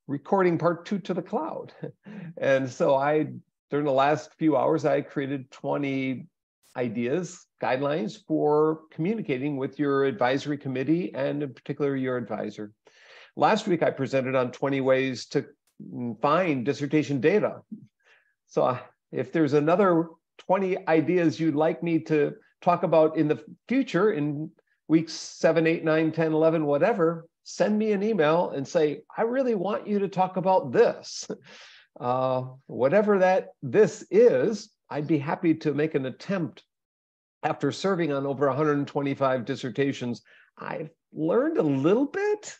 recording part 2 to the cloud. And so during the last few hours, I created 20 ideas, guidelines for communicating with your advisory committee and in particular your advisor. Last week, I presented on 20 ways to find dissertation data. So if there's another 20 ideas you'd like me to talk about in the future, in weeks 7, 8, 9, 10, 11, whatever, send me an email and say, I really want you to talk about this. Whatever this is, I'd be happy to make an attempt. After serving on over 125 dissertations, I've learned a little bit,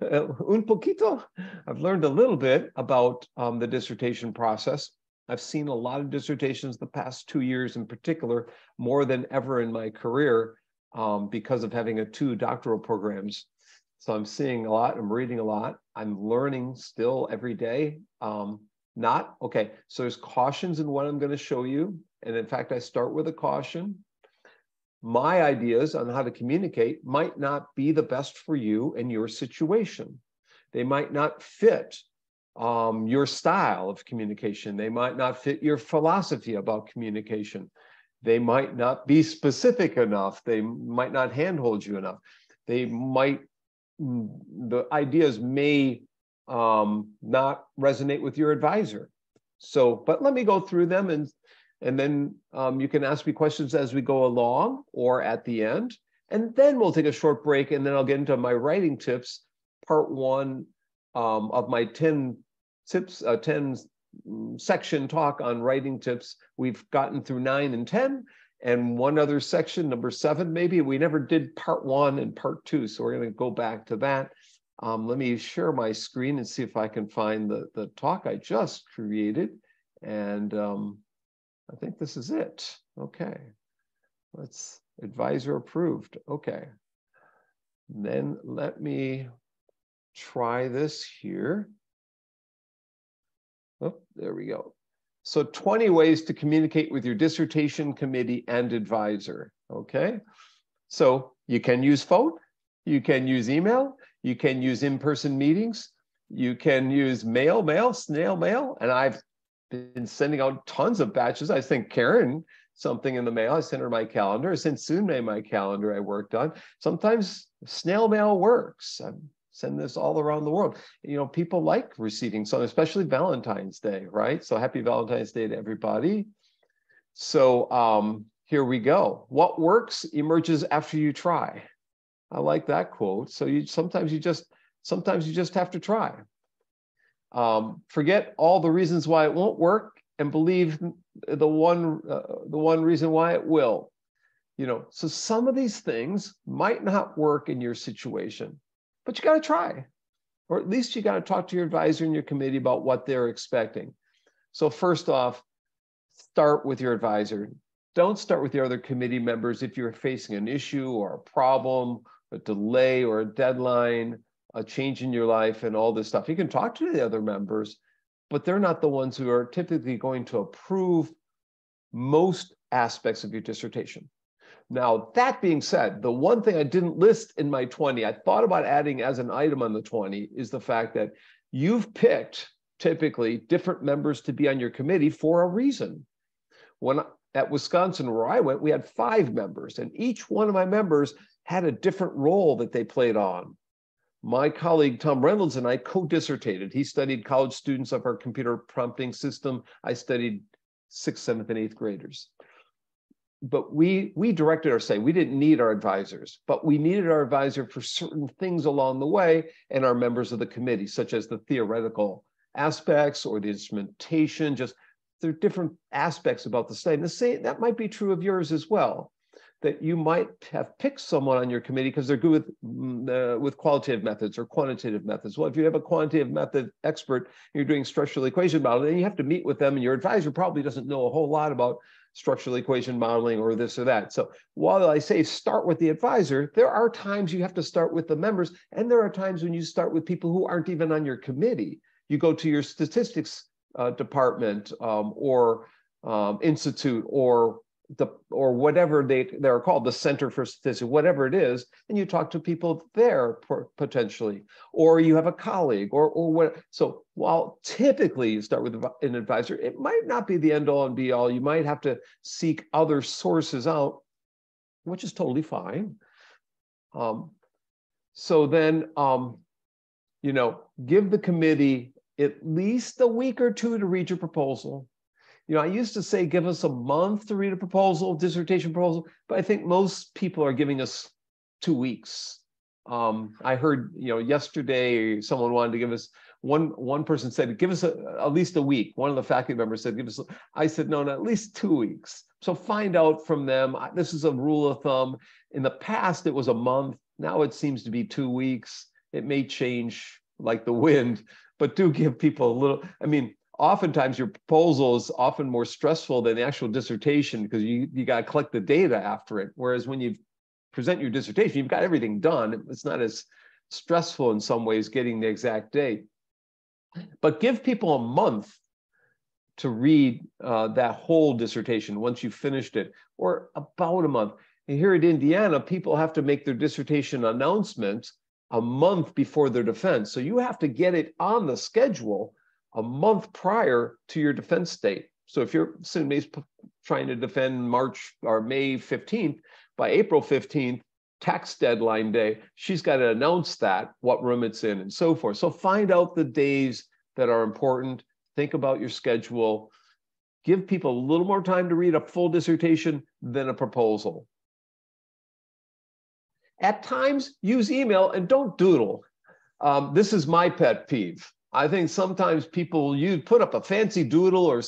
un poquito. I've learned a little bit about the dissertation process. I've seen a lot of dissertations the past 2 years in particular, more than ever in my career, because of having 2 doctoral programs. So I'm seeing a lot, I'm reading a lot, I'm learning still every day. Okay, so there's cautions in what I'm going to show you. And in fact, I start with a caution. My ideas on how to communicate might not be the best for you and your situation. They might not fit your style of communication. They might not fit your philosophy about communication. They might not be specific enough. They might not handhold you enough. The ideas may not resonate with your advisor. So, but let me go through them and then you can ask me questions as we go along or at the end. And then we'll take a short break and then I'll get into my writing tips, part 1 of my 10 tips, 10 section talk on writing tips. We've gotten through 9 and 10 and one other section, number 7 maybe. We never did part 1 and part 2, so we're going to go back to that. Let me share my screen and see if I can find the talk I just created. And I think this is it. Okay, let's advisor approved. Okay, then let me try this here. Oh, there we go. So 20 ways to communicate with your dissertation committee and advisor. Okay, so you can use phone, you can use email, you can use in-person meetings, you can use snail mail, and I've been sending out tons of batches. I sent Karen something in the mail. I sent her my calendar. I sent Sunmei my calendar I worked on. Sometimes snail mail works. I send this all around the world. You know, people like receiving something, especially Valentine's Day, right? So happy Valentine's Day to everybody. So here we go. What works emerges after you try. I like that quote. So sometimes you just have to try. Forget all the reasons why it won't work and believe the one reason why it will. You know, so some of these things might not work in your situation, but you got to try, or at least you got to talk to your advisor and your committee about what they're expecting. So first off, start with your advisor. Don't start with the other committee members if you're facing an issue or a problem, a delay or a deadline, a change in your life and all this stuff. You can talk to the other members, but they're not the ones who are typically going to approve most aspects of your dissertation. Now, that being said, the one thing I didn't list in my 20, I thought about adding as an item on the 20, is the fact that you've picked typically different members to be on your committee for a reason. When at Wisconsin, where I went, we had 5 members, and each one of my members had a different role that they played on. My colleague, Tom Reynolds, and I co-dissertated. He studied college students of our computer prompting system. I studied 6th, 7th, and 8th graders. But we directed our study. We didn't need our advisors, but we needed our advisor for certain things along the way and our members of the committee, such as the theoretical aspects or the instrumentation. Just there are different aspects about the study. And the same, that might be true of yours as well, that you might have picked someone on your committee because they're good with qualitative methods or quantitative methods. Well, if you have a quantitative method expert, you're doing structural equation modeling, then you have to meet with them, and your advisor probably doesn't know a whole lot about structural equation modeling or this or that. So while I say start with the advisor, there are times you have to start with the members, and there are times when you start with people who aren't even on your committee. You go to your statistics department or institute or or whatever they're called, the Center for Statistics, whatever it is, and you talk to people there potentially, or you have a colleague, or what. So while typically you start with an advisor, it might not be the end all and be all. You might have to seek other sources out, which is totally fine. So then, give the committee at least a week or two to read your proposal. I used to say, give us a month to read a proposal, dissertation proposal, but I think most people are giving us 2 weeks. I heard, yesterday someone wanted to give us, one person said, give us at least a week. One of the faculty members said, I said, no, at least 2 weeks. So find out from them. This is a rule of thumb. In the past, it was a month. Now it seems to be 2 weeks. It may change like the wind, but do give people a little, oftentimes your proposal is often more stressful than the actual dissertation because you got to collect the data after it. Whereas when you present your dissertation, you've got everything done. It's not as stressful in some ways getting the exact date. But give people a month to read that whole dissertation once you've finished it, or about a month. And here at Indiana, people have to make their dissertation announcement a month before their defense. So you have to get it on the schedule a month prior to your defense date. So if you're trying to defend March or May 15th, by April 15th, tax deadline day, she's got to announce what room it's in and so forth. So find out the days that are important. Think about your schedule. Give people a little more time to read a full dissertation than a proposal. At times, use email and don't doodle. This is my pet peeve. I think sometimes people put up a fancy doodle or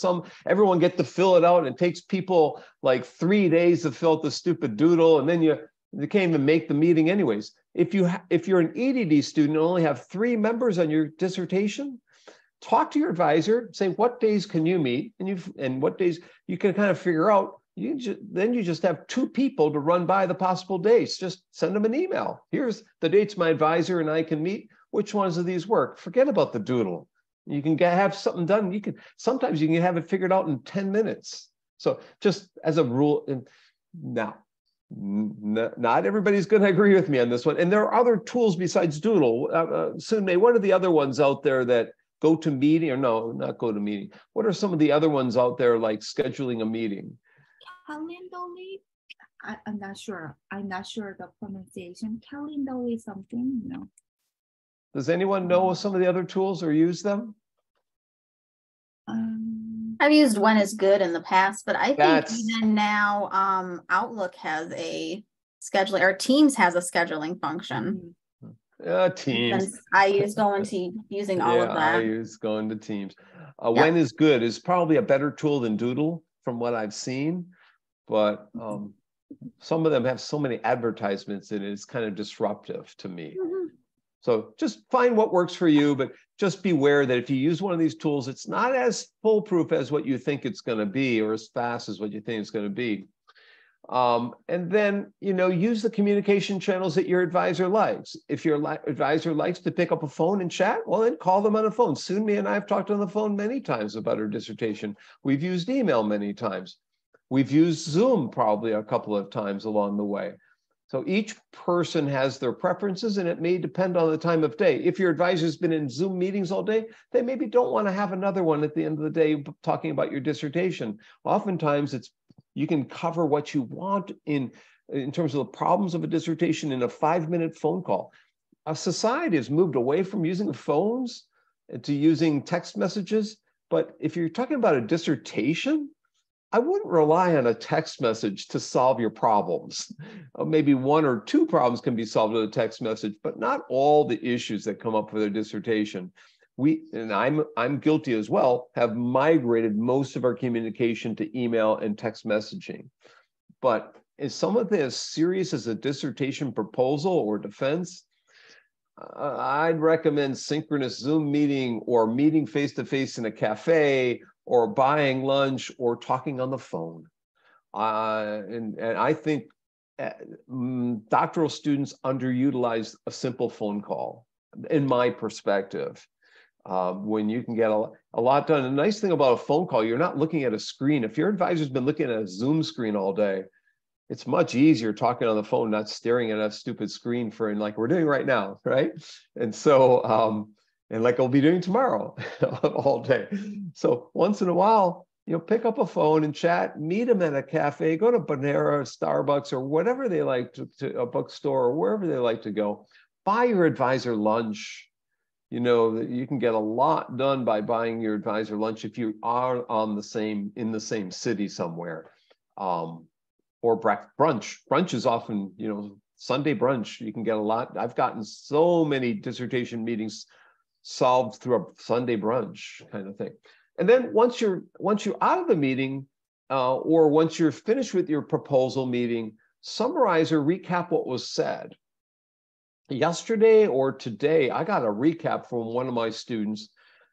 everyone get to fill it out, and it takes people like 3 days to fill out the stupid doodle, and then you can't even make the meeting anyways. If you're an EDD student and only have 3 members on your dissertation, talk to your advisor, say what days can you meet, and what days you can kind of figure out. Then you just have 2 people to run by the possible dates. Just send them an email. Here's the dates my advisor and I can meet. Which ones of these work? Forget about the doodle. You can have something done. Sometimes you can have it figured out in 10 minutes. So just as a rule, now, not everybody's going to agree with me on this one. And there are other tools besides doodle. Sunmei, what are the other ones out there that GoToMeeting, or no, not GoToMeeting. What are some of the other ones out there like scheduling a meeting? Calendly. I'm not sure. I'm not sure the pronunciation. Calendly something, Does anyone know some of the other tools or use them? I've used When Is Good in the past, but I think even now Outlook has a scheduling, or Teams has a scheduling function. Teams. I use using all of that. I use going to Teams. When Is Good is probably a better tool than Doodle from what I've seen, but some of them have so many advertisements that it's kind of disruptive to me. So just find what works for you, but just beware that if you use one of these tools, it's not as foolproof as what you think it's going to be, or as fast as what you think it's going to be. And then, use the communication channels that your advisor likes. If your advisor likes to pick up a phone and chat, well, then call them on the phone. Sunmi and I have talked on the phone many times about our dissertation. We've used email many times. We've used Zoom probably a couple of times along the way. So each person has their preferences, and it may depend on the time of day. If your advisor's been in Zoom meetings all day, they maybe don't want to have another one at the end of the day talking about your dissertation. Oftentimes, you can cover what you want in terms of the problems of a dissertation in a 5-minute phone call. Our society has moved away from using phones to using text messages. But if you're talking about a dissertation, I wouldn't rely on a text message to solve your problems. Maybe 1 or 2 problems can be solved with a text message, but not all the issues that come up with a dissertation. And I'm guilty as well, have migrated most of our communication to email and text messaging. But is some of this serious as a dissertation proposal or defense? I'd recommend synchronous Zoom meeting, or meeting face-to-face in a cafe, or buying lunch, or talking on the phone. And I think doctoral students underutilize a simple phone call, in my perspective. when you can get a lot done. The nice thing about a phone call, you're not looking at a screen. If your advisor's been looking at a Zoom screen all day, it's much easier talking on the phone, not staring at a stupid screen like we're doing right now, right? And so, and like I'll be doing tomorrow all day. So once in a while, pick up a phone and chat, meet them at a cafe, go to Panera, Starbucks, or whatever they like to a bookstore or wherever they like to go. Buy your advisor lunch. You can get a lot done by buying your advisor lunch if you are in the same city somewhere. Or brunch. Brunch is often, Sunday brunch. You can get a lot. I've gotten so many dissertation meetings solved through a Sunday brunch kind of thing. And then once you're out of the meeting, or once you're finished with your proposal meeting, summarize or recap what was said. Yesterday or today, I got a recap from one of my students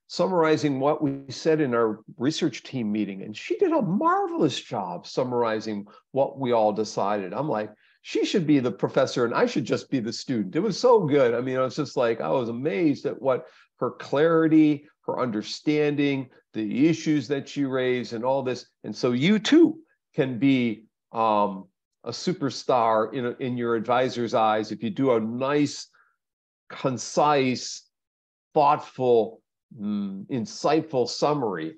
summarizing what we said in our research team meeting. And she did a marvelous job summarizing what we all decided. I'm like, she should be the professor and I should just be the student. It was so good. I mean, I was just like, I was amazed at what her clarity, her understanding, the issues that she raised and all this. And so you too can be a superstar in your advisor's eyes if you do a nice, concise, thoughtful, insightful summary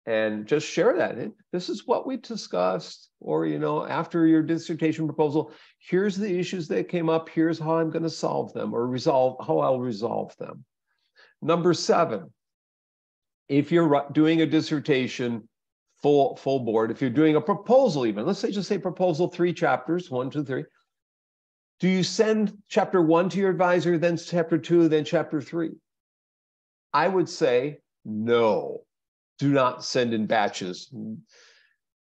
and just share that. This is what we discussed, or after your dissertation proposal, here's the issues that came up, here's how I'm going to solve them or how I'll resolve them. Number 7, if you're doing a dissertation full board, if you're doing a proposal, even let's just say proposal 3 chapters, 1, 2, 3. Do you send chapter 1 to your advisor, then chapter 2, then chapter 3? I would say no. Do not send in batches.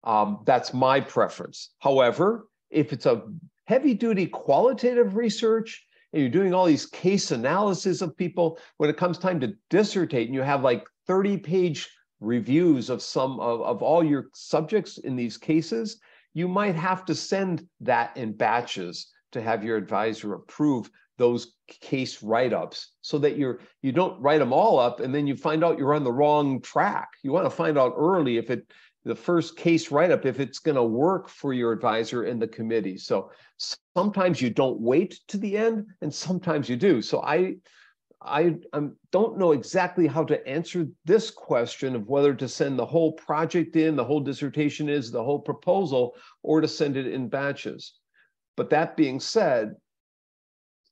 That's my preference. However, if it's a heavy-duty qualitative research and you're doing all these case analysis of people, when it comes time to dissertate and you have like 30-page reviews of of all your subjects in these cases, you might have to send that in batches to have your advisor approve those case write-ups, so that you don't write them all up and then you find out you're on the wrong track. You want to find out early if the first case write-up, if it's going to work for your advisor and the committee. So sometimes you don't wait to the end and sometimes you do. So I don't know exactly how to answer this question of whether to send the whole project in, the whole dissertation the whole proposal, or to send it in batches. But that being said,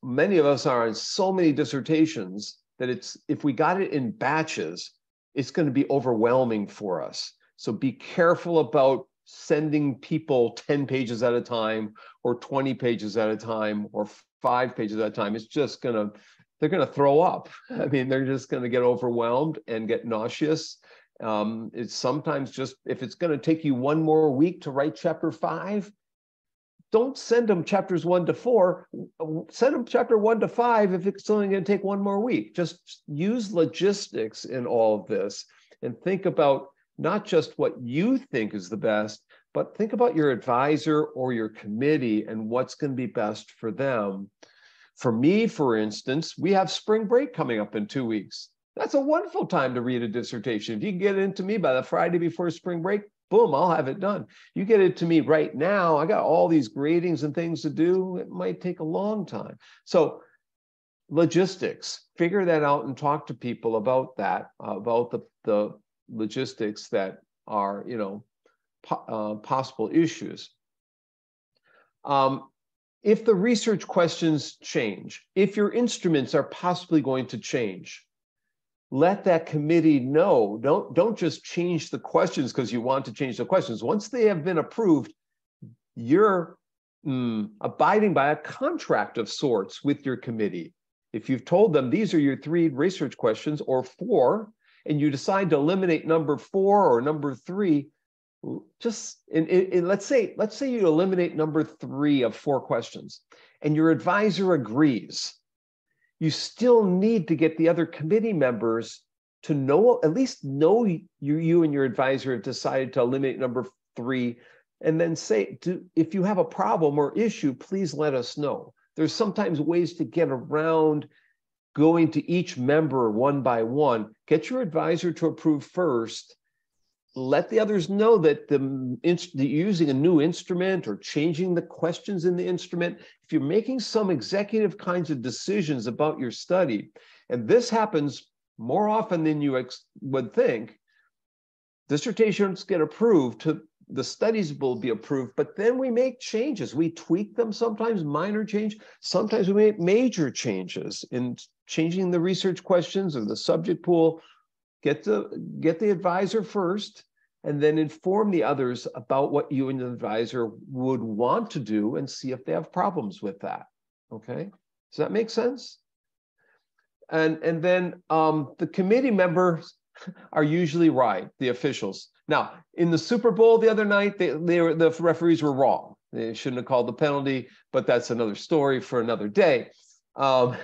many of us are in so many dissertations that if we got it in batches, it's going to be overwhelming for us. So be careful about sending people 10 pages at a time or 20 pages at a time or 5 pages at a time. It's just they're going to throw up. I mean, they're just going to get overwhelmed and get nauseous. It's sometimes just, if it's going to take you 1 more week to write chapter 5, don't send them chapters 1 to 4. Send them chapter 1 to 5 if it's only going to take 1 more week. Just use logistics in all of this and think about not just what you think is the best, but think about your advisor or your committee and what's going to be best for them. For me, for instance, we have spring break coming up in 2 weeks. That's a wonderful time to read a dissertation. If you can get it into me by the Friday before spring break, boom, I'll have it done. You get it to me right now, I got all these gradings and things to do. It might take a long time. So logistics, figure that out and talk to people about that, about the logistics that are, possible issues. If the research questions change, if your instruments are possibly going to change, let that committee know. Don't just change the questions because you want to change the questions. Once they have been approved, you're abiding by a contract of sorts with your committee. If you've told them these are your 3 research questions or 4, and you decide to eliminate number 4 or number 3, just let's say you eliminate number 3 of 4 questions, and your advisor agrees. You still need to get the other committee members to know, at least know you and your advisor have decided to eliminate number 3, and then say, if you have a problem or issue, please let us know. There's sometimes ways to get around going to each member one by one. Get your advisor to approve first. Let the others know that using a new instrument or changing the questions in the instrument, if you're making some executive kinds of decisions about your study, and this happens more often than you would think, dissertations get approved, the studies will be approved, but then we make changes. We tweak them, sometimes minor change, sometimes we make major changes in changing the research questions or the subject pool. Get the advisor first, and then inform the others about what you and the advisor would want to do and see if they have problems with that. Okay, does that make sense? And then the committee members are usually right, the officials. Now, in the Super Bowl the other night, the referees were wrong. They shouldn't have called the penalty, but that's another story for another day. I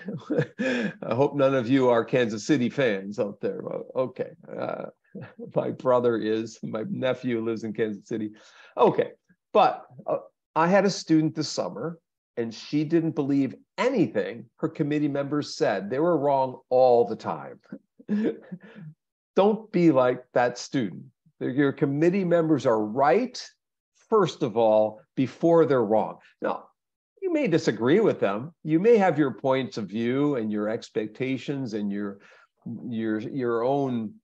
hope none of you are Kansas City fans out there. Okay, my brother is, my nephew lives in Kansas City. Okay, but I had a student this summer, and she didn't believe anything her committee members said. They were wrong all the time. Don't be like that student. Your committee members are right, first of all, before they're wrong. Now, you may disagree with them. You may have your points of view and your expectations and your own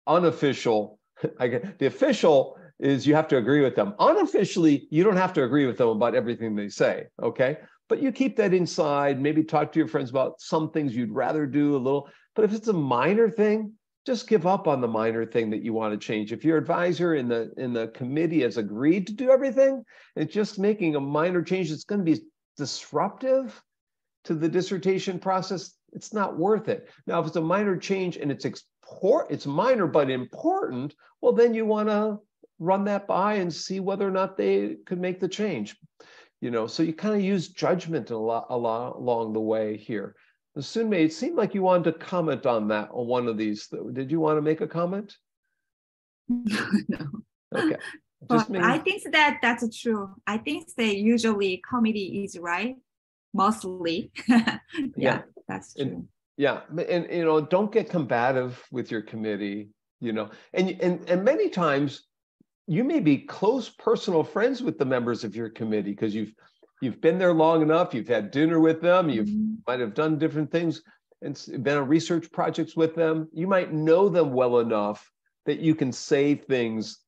unofficial. The official is you have to agree with them. Unofficially, you don't have to agree with them about everything they say, okay? But you keep that inside, maybe talk to your friends about some things you'd rather do a little. But if it's a minor thing, just give up on the minor thing that you want to change. If your advisor in the committee has agreed to do everything, and just making a minor change that's going to be disruptive to the dissertation process, it's not worth it. Now, if it's a minor change and it's minor but important, well, then you want to run that by and see whether or not they could make the change. You know, so you kind of use judgment a lot along the way here. Sunmei, it seemed like you wanted to comment on that, on one of these. Did you want to make a comment? No. Okay. But I think that's true. I think that usually committee is right, mostly. Yeah, that's true. And you know, don't get combative with your committee. You know, and many times you may be close personal friends with the members of your committee because you've been there long enough, you've had dinner with them, you might have done different things and been on research projects with them. You might know them well enough that you can say things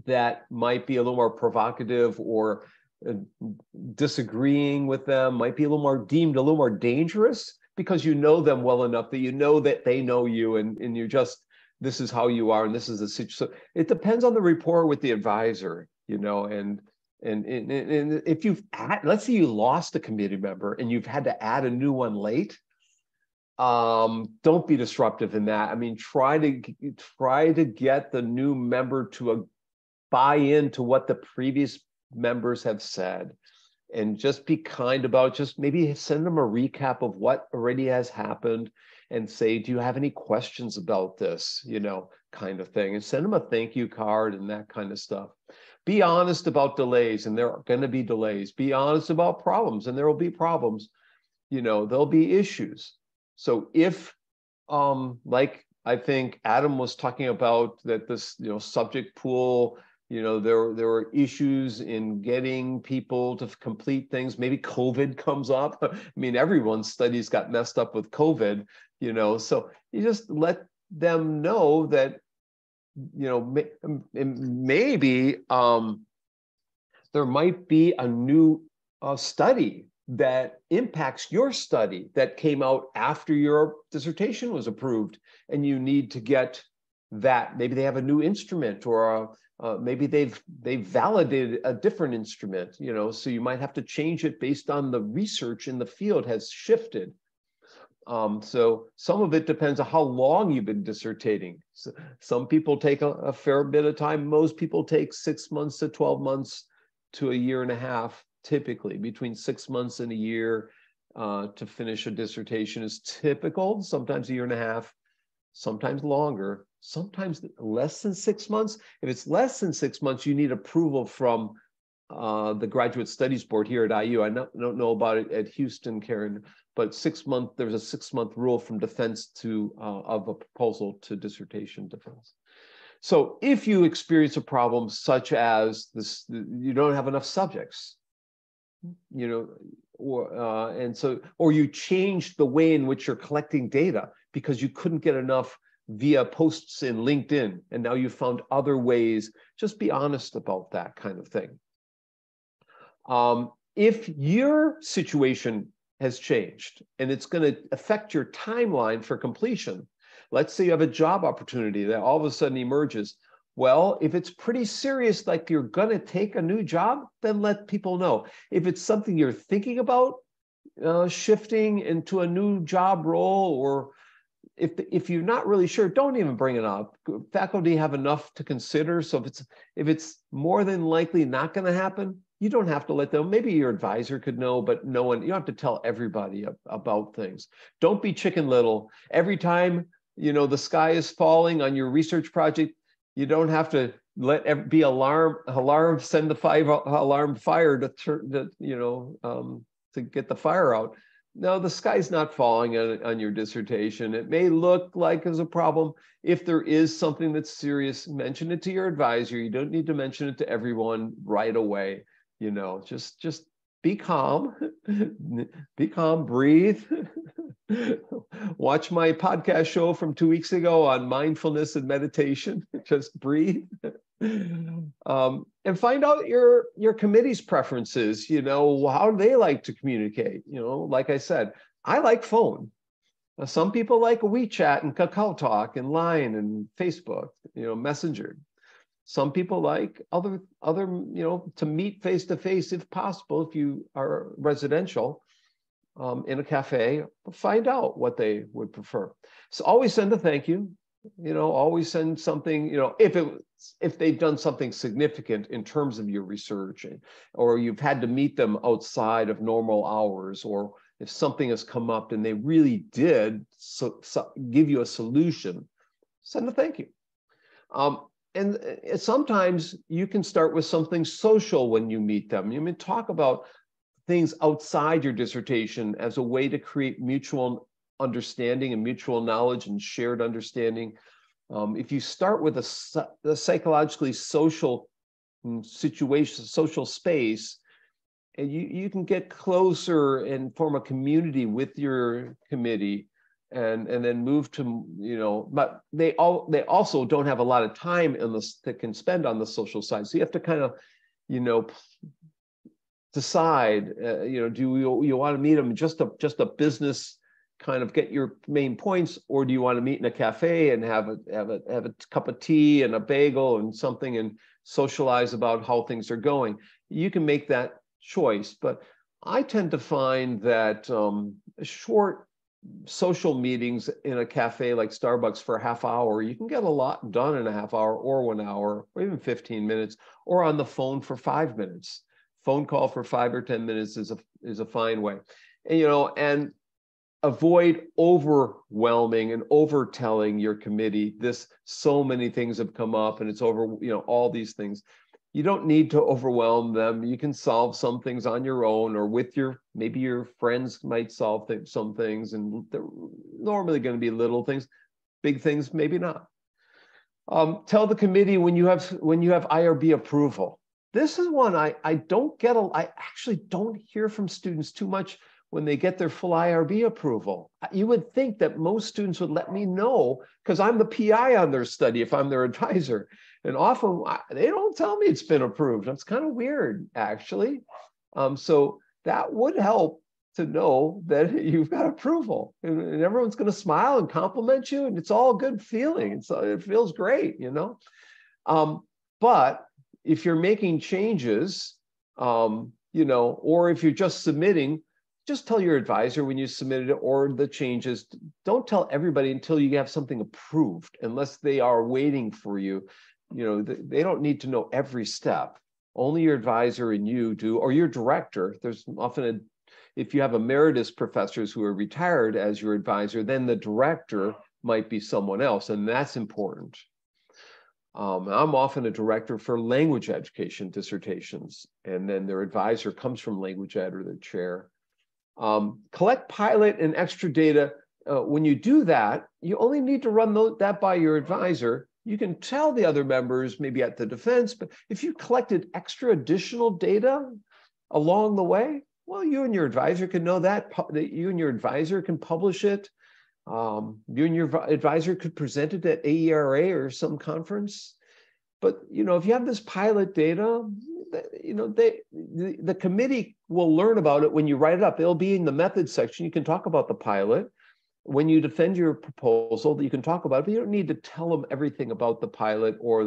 that might be a little more provocative, or disagreeing with them might be deemed a little more dangerous because you know them well enough that you know that they know you, and you're just, this is how you are and this is the situation. So it depends on the rapport with the advisor, you know, and if let's say you lost a committee member and you've had to add a new one late, don't be disruptive in that. I mean, try to get the new member to buy into what the previous members have said, and just be kind about, just maybe send them a recap of what already has happened and say, do you have any questions about this, you know, kind of thing, and send them a thank you card and that kind of stuff. Be honest about delays, and there are going to be delays. Be honest about problems, and there will be problems. You know, there'll be issues. So if, like I think Adam was talking about, that this, you know, subject pool, you know, there were issues in getting people to complete things. Maybe COVID comes up. I mean, everyone's studies got messed up with COVID, you know, so you just let them know that, you know, maybe there might be a new study that impacts your study that came out after your dissertation was approved, and you need to get that. Maybe they have a new instrument, or maybe they've validated a different instrument, you know, so you might have to change it based on the research in the field has shifted. So some of it depends on how long you've been dissertating. So some people take a fair bit of time. Most people take 6 months to 12 months to a year and a half, typically between 6 months and a year to finish a dissertation is typical. Sometimes a year and a half, sometimes longer, sometimes less than 6 months. If it's less than 6 months, you need approval from the Graduate Studies Board here at IU. I don't know about it at Houston, Karen, but there's a 6-month rule from defense to of a proposal to dissertation defense. So if you experience a problem such as this, you don't have enough subjects, or you changed the way in which you're collecting data because you couldn't get enough via posts in LinkedIn, and now you found other ways, just be honest about that kind of thing. If your situation has changed and it's going to affect your timeline for completion, let's say you have a job opportunity that all of a sudden emerges. Well, if it's pretty serious, like you're going to take a new job, then let people know. If it's something you're thinking about shifting into a new job role, or if you're not really sure, don't even bring it up. Faculty have enough to consider. So if it's more than likely not going to happen, you don't have to let them. Maybe your advisor could know, but no one. You don't have to tell everybody about things. Don't be Chicken Little. Every time the sky is falling on your research project, you don't have to be alarm. Send the 5-alarm fire to get the fire out. No, the sky's not falling on your dissertation. It may look like there's a problem. If there is something that's serious, mention it to your advisor. You don't need to mention it to everyone right away. Just be calm. Be calm, breathe. Watch my podcast show from 2 weeks ago on mindfulness and meditation. Just breathe. And find out your committee's preferences. How do they like to communicate? Like I said, I like phone. Some people like WeChat and Kakao Talk and Line and Facebook, Messenger. Some people like other to meet face to face if possible. If you are residential in a cafe, find out what they would prefer. So always send a thank you. Always send something. If they've done something significant in terms of your research, or you've had to meet them outside of normal hours, or if something has come up and they really did give you a solution, send a thank you. And sometimes you can start with something social when you meet them. Talk about things outside your dissertation as a way to create mutual understanding and mutual knowledge and shared understanding. If you start with a psychologically social situation, social space, and you can get closer and form a community with your committee, and then move to, but they also don't have a lot of time that can spend on the social side. So you have to kind of, decide, do you want to meet them just a business kind of get your main points, or do you want to meet in a cafe and have a cup of tea and a bagel and something and socialize about how things are going? You can make that choice, but I tend to find that short social meetings in a cafe like Starbucks for a half hour, you can get a lot done in a half hour or 1 hour or even 15 minutes, or on the phone for 5 minutes. Phone call for 5 or 10 minutes is a fine way. And avoid overwhelming and overtelling your committee. So many things have come up and it's over, all these things. You don't need to overwhelm them. You can solve some things on your own, or with maybe your friends might solve some things, and they're normally going to be little things. Big things, maybe not. Tell the committee when you have IRB approval. This is one I actually don't hear from students too much when they get their full IRB approval. You would think that most students would let me know, because I'm the PI on their study if I'm their advisor. And often they don't tell me it's been approved. It's kind of weird, actually. So that would help to know that you've got approval, and everyone's going to smile and compliment you, and it's all good feeling. It feels great, But if you're making changes, or if you're just submitting, just tell your advisor when you submitted it or the changes. Don't tell everybody until you have something approved, unless they are waiting for you. They don't need to know every step. Only your advisor and you do, or your director. There's often if you have emeritus professors who are retired as your advisor, then the director might be someone else, and that's important. I'm often a director for language education dissertations, and then their advisor comes from language ed or their chair. Collect pilot and extra data. When you do that, you only need to run that by your advisor. You can tell the other members, maybe at the defense, but if you collected extra additional data along the way, well, you and your advisor can know that you and your advisor can publish it. You and your advisor could present it at AERA or some conference. But if you have this pilot data, the committee will learn about it when you write it up. It'll be in the methods section. You can talk about the pilot. When you defend your proposal, you can talk about it, but you don't need to tell them everything about the pilot, or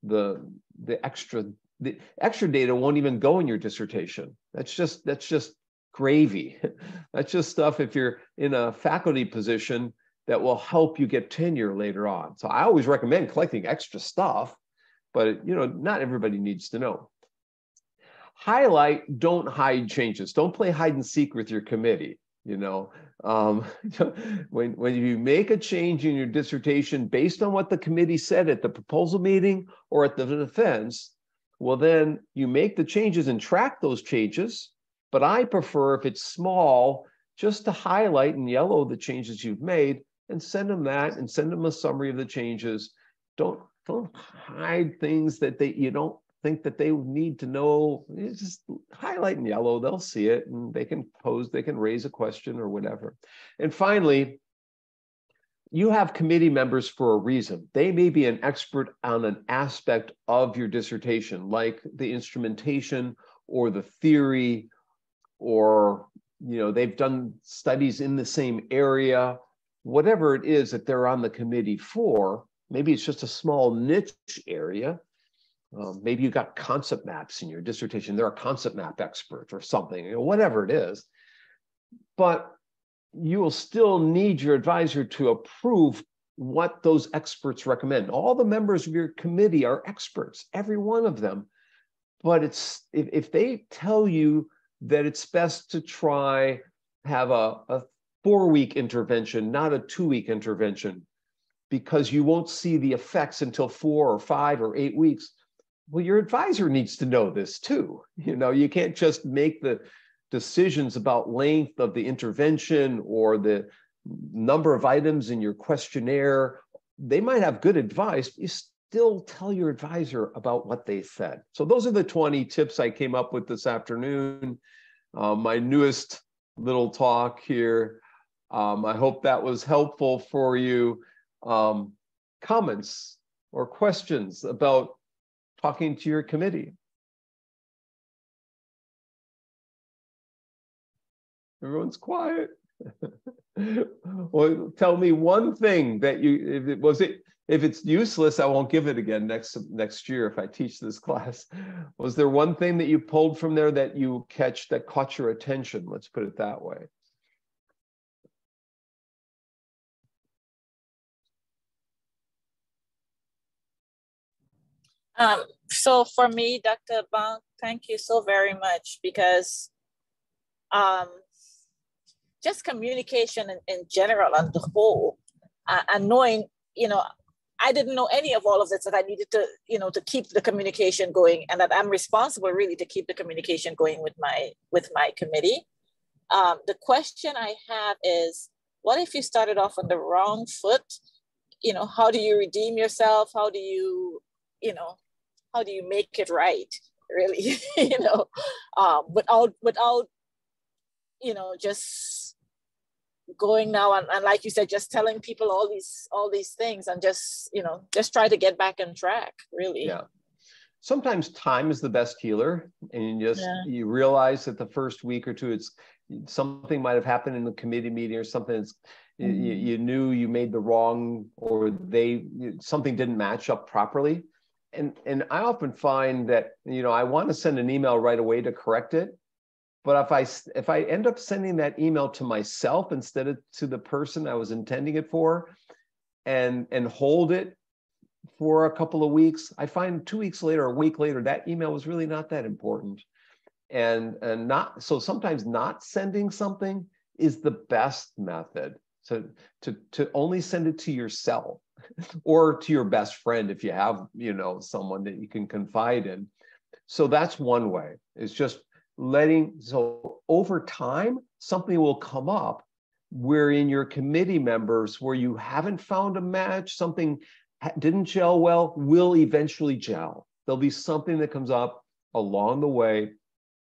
the extra data won't even go in your dissertation. That's just gravy. That's just stuff if you're in a faculty position that will help you get tenure later on. So I always recommend collecting extra stuff, but not everybody needs to know. Highlight, don't hide changes. Don't play hide and seek with your committee. When you make a change in your dissertation based on what the committee said at the proposal meeting or at the defense, well, then you make the changes and track those changes. But I prefer, if it's small, just to highlight in yellow the changes you've made and send them that, and send them a summary of the changes. Don't hide things that you don't think that they need to know. It's just highlight in yellow. They'll see it, and they can raise a question or whatever. And finally, you have committee members for a reason. They may be an expert on an aspect of your dissertation, like the instrumentation or the theory, or they've done studies in the same area. Whatever it is that they're on the committee for, maybe it's just a small niche area. Maybe you got concept maps in your dissertation. They're a concept map expert or something, whatever it is. But you will still need your advisor to approve what those experts recommend. All the members of your committee are experts, every one of them. But if they tell you that it's best to have a 4-week intervention, not a 2-week intervention, because you won't see the effects until 4 or 5 or 8 weeks. Well, your advisor needs to know this too. You can't just make the decisions about length of the intervention or the number of items in your questionnaire. They might have good advice, but you still tell your advisor about what they said. So those are the 20 tips I came up with this afternoon. My newest little talk here. I hope that was helpful for you. Comments or questions about talking to your committee? Everyone's quiet. Well, tell me one thing that if it's useless, I won't give it again next year if I teach this class. Was there one thing that you pulled from there that that caught your attention? Let's put it that way. So for me, Dr. Bonk, thank you so very much, because just communication in general on the whole, and knowing, I didn't know any of all of this, that I needed to, to keep the communication going, and that I'm responsible really to keep the communication going with my committee. The question I have is, what if you started off on the wrong foot? How do you redeem yourself? How do you make it right, really? Without just going now and like you said, just telling people all these things, and just try to get back on track, really. Yeah. Sometimes time is the best healer, and you realize that the first week or two, something might have happened in the committee meeting or something. You knew you made the wrong, or something didn't match up properly. And I often find that, I want to send an email right away to correct it. But if I end up sending that email to myself instead of to the person I was intending it for, and hold it for a couple of weeks, I find 2 weeks later, a week later, that email was really not that important. So sometimes not sending something is the best method. to only send it to yourself or to your best friend if you have, you know, someone that you can confide in. So that's one way, is just so over time, something will come up where in your committee members where you haven't found a match, something didn't gel well, will eventually gel. There'll be something that comes up along the way,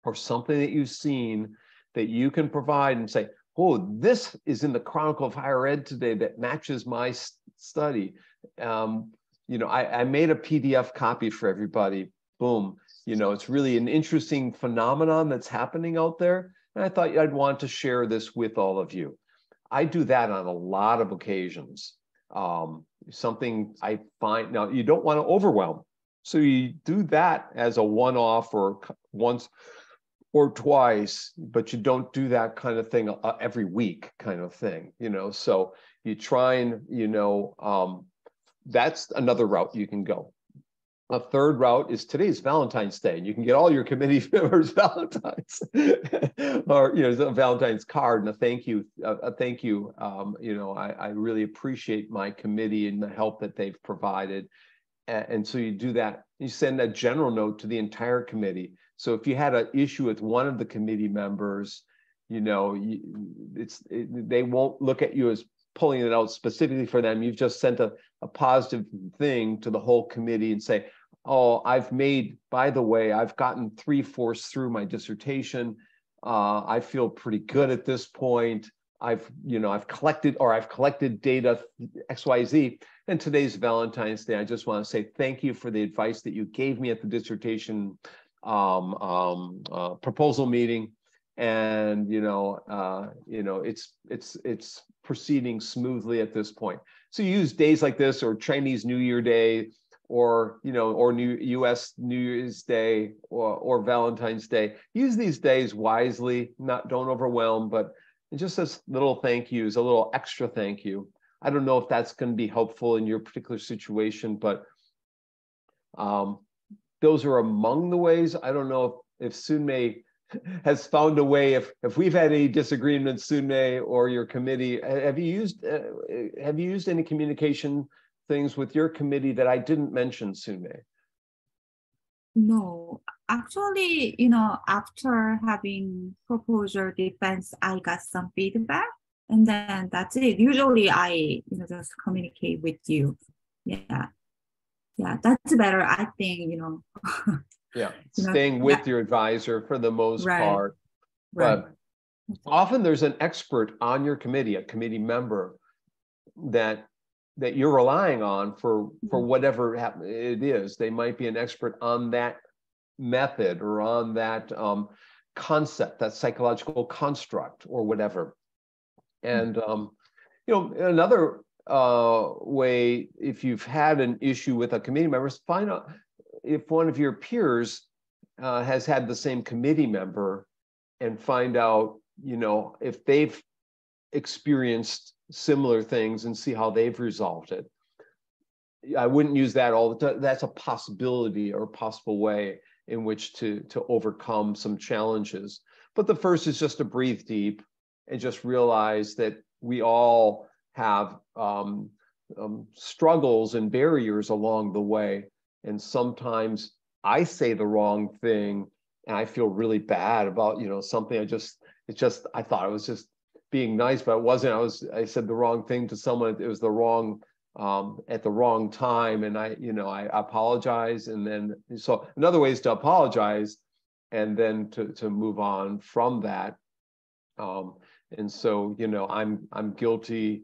or something that you've seen that you can provide and say, oh, this is in the Chronicle of Higher Ed today that matches my study. You know, I made a PDF copy for everybody. Boom. You know, it's really an interesting phenomenon that's happening out there. And I thought I'd want to share this with all of you. I do that on a lot of occasions. Something I find, now you don't want to overwhelm. So you do that as a one-off or once or twice, but you don't do that kind of thing every week kind of thing, you know. So you try and, you know, that's another route you can go. A third route is today's Valentine's Day, and you can get all your committee members Valentine's, or, you know, a Valentine's card and a thank you. You know, I really appreciate my committee and the help that they've provided, and so you do that. You send a general note to the entire committee. So if you had an issue with one of the committee members, you know, they won't look at you as pulling it out specifically for them. You've just sent a positive thing to the whole committee and say, oh, by the way, I've gotten 3/4 through my dissertation. I feel pretty good at this point. I've collected data XYZ. And today's Valentine's Day. I just want to say thank you for the advice that you gave me at the dissertation proposal meeting. And it's proceeding smoothly at this point. So you use days like this, or Chinese New Year Day, or U.S. New Year's Day, or Valentine's Day. Use these days wisely. Don't overwhelm, but just as little thank yous, a little extra thank you. I don't know if that's going to be helpful in your particular situation, but those are among the ways. I don't know if Sunmei has found a way. If we've had any disagreements, Sunmei or your committee, have you used any communication things with your committee that I didn't mention, Sunmei? No, actually, after having proposal defense, I got some feedback, and then that's it. Usually I, just communicate with you. Yeah, that's better, I think, Yeah, staying with your advisor for the most part. Right. But often there's an expert on your committee, a committee member that you're relying on for whatever it is. They might be an expert on that method or on that concept, that psychological construct or whatever. And another way, if you've had an issue with a committee member, is find out if one of your peers has had the same committee member, and find out, if they've experienced similar things and see how they've resolved it. I wouldn't use that all the time. That's a possibility or a possible way in which to overcome some challenges. But the first is just to breathe deep and just realize that we all have struggles and barriers along the way. And sometimes I say the wrong thing and I feel really bad about, something. I thought I was just being nice, but it wasn't. I said the wrong thing to someone. It was the wrong, at the wrong time. And I apologize. And then, so another way is to apologize and then to move on from that. And so, I'm guilty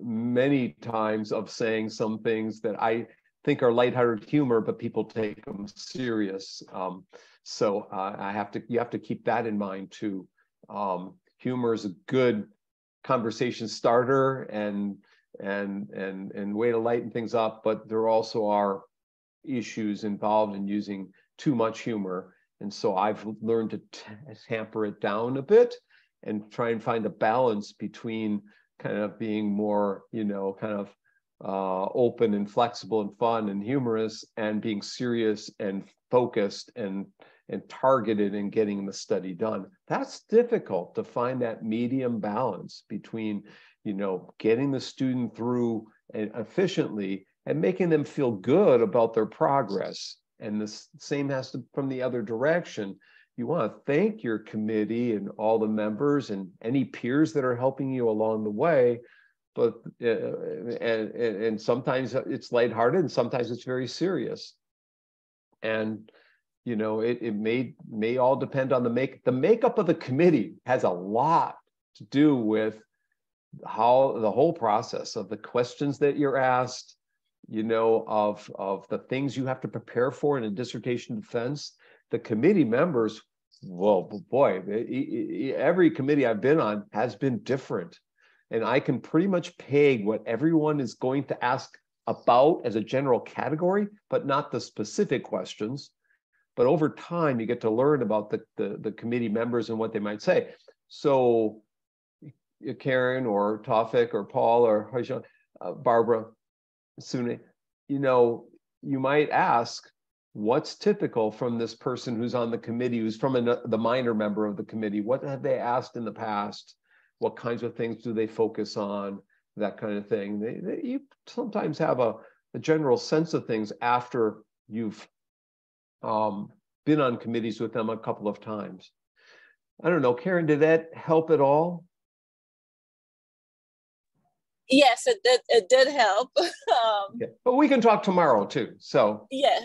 many times of saying some things that I think are lighthearted humor, but people take them serious. So you have to keep that in mind too. Humor is a good conversation starter and way to lighten things up, but there also are issues involved in using too much humor. And so I've learned to tamper it down a bit and try and find a balance between kind of being more, open and flexible and fun and humorous, and being serious and focused and targeted in getting the study done. That's difficult to find that medium balance between, getting the student through efficiently and making them feel good about their progress. And the same has to from the other direction. You want to thank your committee and all the members and any peers that are helping you along the way. But and sometimes it's lighthearted and sometimes it's very serious. And it may all depend on the makeup of the committee has a lot to do with how the whole process of the questions that you're asked, of the things you have to prepare for in a dissertation defense. The committee members, well, boy, every committee I've been on has been different. And I can pretty much peg what everyone is going to ask about as a general category, but not the specific questions. But over time, you get to learn about the committee members and what they might say. So Karen or Tawfiq or Paul or Barbara, Sune, you might ask, what's typical from this person who's on the committee, who's from the minor member of the committee? What have they asked in the past? What kinds of things do they focus on? That kind of thing. You sometimes have a general sense of things after you've been on committees with them a couple of times. I don't know, Karen, did that help at all? Yes, it did. It did help. Okay. But we can talk tomorrow too. So yeah.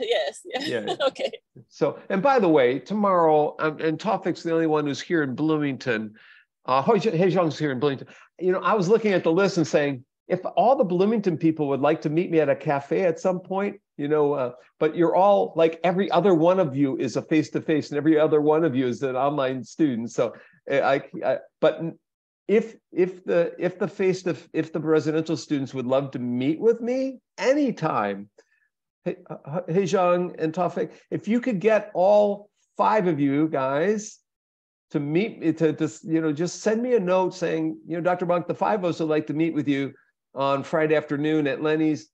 Okay. So, and by the way, tomorrow, and Tawfiq's the only one who's here in Bloomington. Hejong's here in Bloomington. I was looking at the list and saying, if all the Bloomington people would like to meet me at a cafe at some point, but you're all like every other one of you is a face-to-face, and every other one of you is an online student. So, but if the residential students would love to meet with me anytime, Hejong and Tawfiq, if you could get all 5 of you guys to meet me, to just send me a note saying, Dr. Bonk, the 5 of us would like to meet with you on Friday afternoon at Lenny's.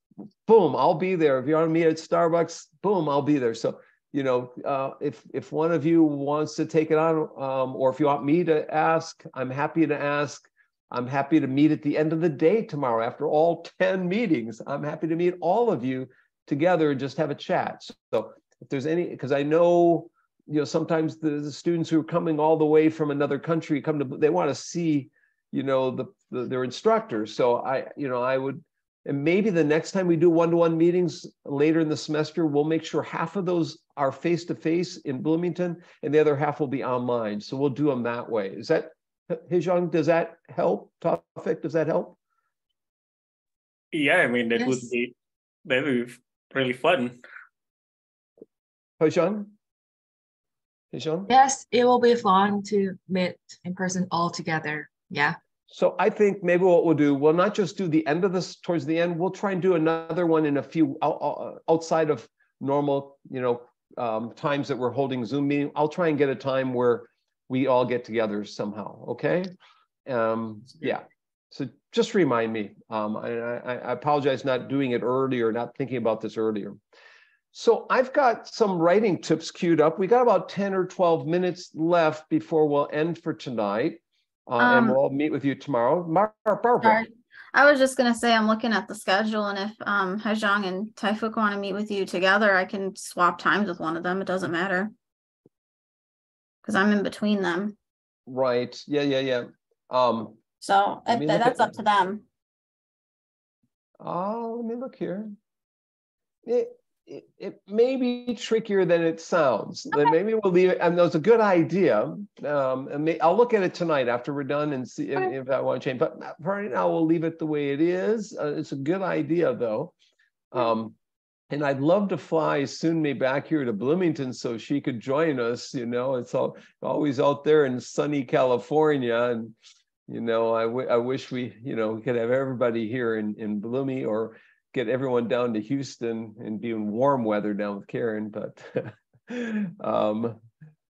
Boom, I'll be there. If you want to meet at Starbucks, boom, I'll be there. So, if one of you wants to take it on, or if you want me to ask, I'm happy to ask. I'm happy to meet at the end of the day tomorrow after all 10 meetings. I'm happy to meet all of you together and just have a chat. So if there's any, because I know, sometimes the students who are coming all the way from another country they want to see, their instructors. So I would, and maybe the next time we do one-to-one meetings later in the semester, we'll make sure half of those are face-to-face in Bloomington and the other half will be online. So we'll do them that way. Is that, Hejong, does that help? Tawfiq, does that help? Yeah, I mean, that would be really fun. Hejong? Yes, it will be fun to meet in person all together. Yeah. So I think maybe what we'll do, we'll not just do the end of this towards the end, we'll try and do another one in a few outside of normal, times that we're holding Zoom meeting. I'll try and get a time where we all get together somehow. Okay. Yeah. So just remind me. I apologize not doing it earlier, not thinking about this earlier. So I've got some writing tips queued up. We got about 10 or 12 minutes left before we'll end for tonight. And we'll meet with you tomorrow. Barbara. Sorry. I was just going to say, I'm looking at the schedule, and if Hejong and Tawfiq want to meet with you together, I can swap times with one of them. It doesn't matter because I'm in between them. Right. Yeah. So that's up to them. Let me look here. It may be trickier than it sounds. Okay. Then maybe we'll leave it. And that's a good idea. I'll look at it tonight after we're done and see if I want to change. But for right now, we'll leave it the way it is. It's a good idea, though. And I'd love to fly Sunmi back here to Bloomington so she could join us. It's always out there in sunny California, and I wish we could have everybody here in Bloomie, or get everyone down to Houston and be in warm weather down with Karen. But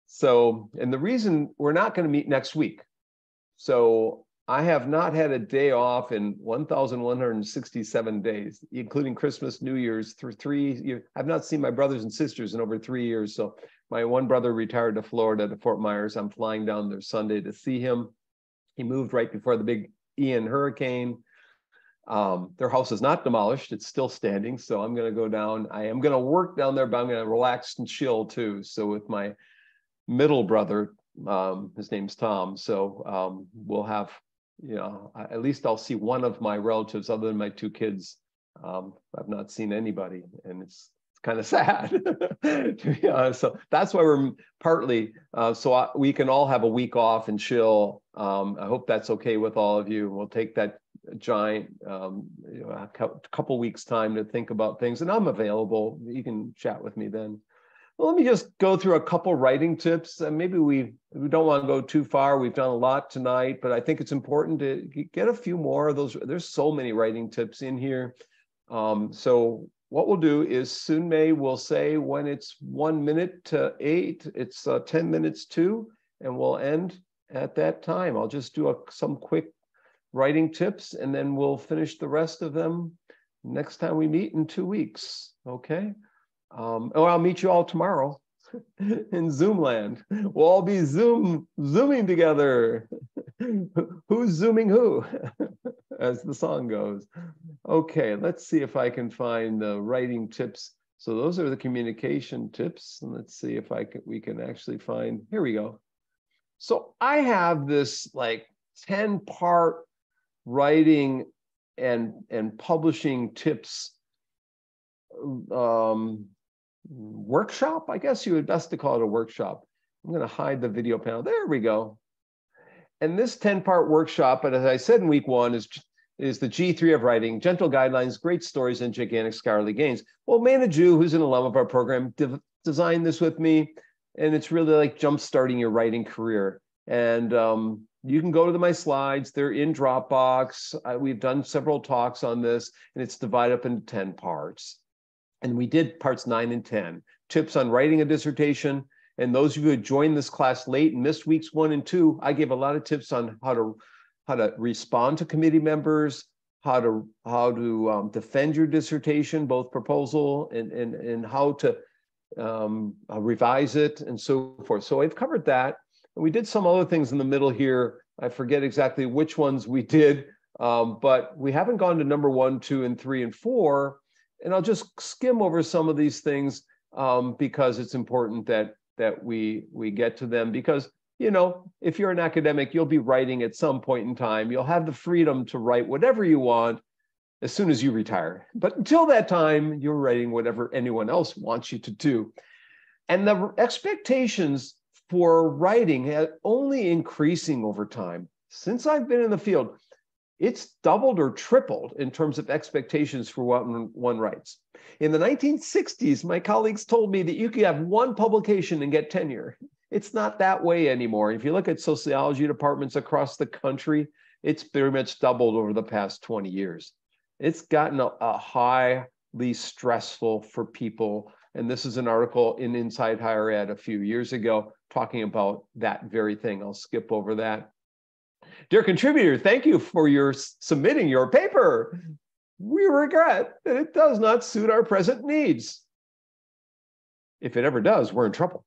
so, and the reason we're not going to meet next week. So I have not had a day off in 1,167 days, including Christmas, New Year's, through 3 years. I've not seen my brothers and sisters in over 3 years. So my one brother retired to Florida, to Fort Myers. I'm flying down there Sunday to see him. He moved right before the big Ian hurricane. Their house is not demolished. It's still standing. So I'm going to go down. I am going to work down there, but I'm going to relax and chill too. So with my middle brother, his name's Tom. So we'll have, at least I'll see one of my relatives other than my two kids. I've not seen anybody, and it's kind of sad to be honest. So that's why we're partly we can all have a week off and chill. I hope that's okay with all of you. We'll take that giant a couple weeks time to think about things, and I'm available. You can chat with me then. Well, let me just go through a couple writing tips. Maybe we don't want to go too far. We've done a lot tonight, but I think it's important to get a few more of those. There's so many writing tips in here. So what we'll do is Soon May will say when it's 1 minute to 8, it's 10 minutes to, and we'll end at that time. I'll just do some quick writing tips, and then we'll finish the rest of them next time we meet in 2 weeks. Okay. I'll meet you all tomorrow in Zoom land. We'll all be zooming together. Who's zooming who? As the song goes. Okay, let's see if I can find the writing tips. So those are the communication tips. And let's see if we can actually find, here we go. So I have this like 10-part writing and publishing tips workshop. I guess you would best to call it a workshop. I'm going to hide the video panel. There we go. And this 10-part workshop, but as I said in week 1, is the G3 of writing: gentle guidelines, great stories, and gigantic scholarly gains. Well, Manaju, who's an alum of our program, designed this with me, and it's really like jump-starting your writing career. And you can go to my slides. They're in Dropbox. We've done several talks on this, and it's divided up into 10 parts. And we did parts 9 and 10. Tips on writing a dissertation. And those of you who joined this class late and missed weeks 1 and 2, I gave a lot of tips on how to respond to committee members, how to defend your dissertation, both proposal and how to revise it and so forth. So I've covered that. And we did some other things in the middle here. I forget exactly which ones we did, but we haven't gone to number 1, 2, and 3, and 4. And I'll just skim over some of these things because it's important that we get to them, because, if you're an academic, you'll be writing at some point in time. You'll have the freedom to write whatever you want as soon as you retire. But until that time, you're writing whatever anyone else wants you to do. And the expectations for writing are only increasing over time. Since I've been in the field, it's doubled or tripled in terms of expectations for what one writes. In the 1960s, my colleagues told me that you could have 1 publication and get tenure. It's not that way anymore. If you look at sociology departments across the country, it's very much doubled over the past 20 years. It's gotten a highly stressful for people. And this is an article in Inside Higher Ed a few years ago talking about that very thing. I'll skip over that. Dear contributor, thank you for submitting your paper. We regret that it does not suit our present needs. If it ever does, we're in trouble.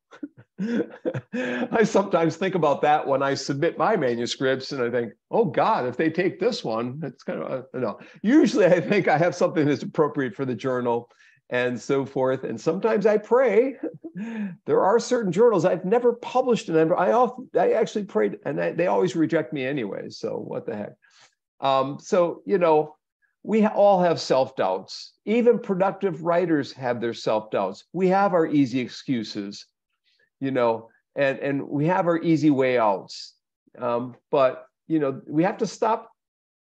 I sometimes think about that when I submit my manuscripts, and I think, oh God, if they take this one, it's kind of, no. Usually I think I have something that's appropriate for the journal and so forth. And sometimes I pray. There are certain journals I've never published in. I actually prayed, and they always reject me anyway. So what the heck? We all have self-doubts. Even productive writers have their self-doubts. We have our easy excuses, and we have our easy way outs. But we have to stop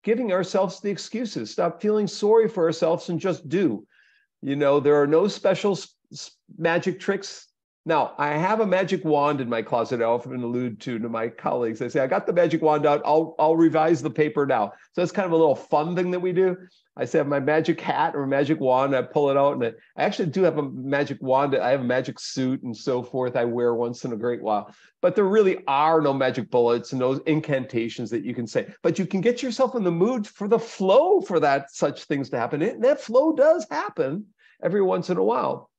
giving ourselves the excuses. Stop feeling sorry for ourselves and just do. There are no special magic tricks. Now, I have a magic wand in my closet. I often allude to my colleagues. I say, I got the magic wand out. I'll revise the paper now. So it's kind of a little fun thing that we do. I say I have my magic hat or magic wand. I pull it out, and I actually do have a magic wand. I have a magic suit and so forth. I wear once in a great while. But there really are no magic bullets and no incantations that you can say. But you can get yourself in the mood for the flow for such things to happen. And that flow does happen every once in a while.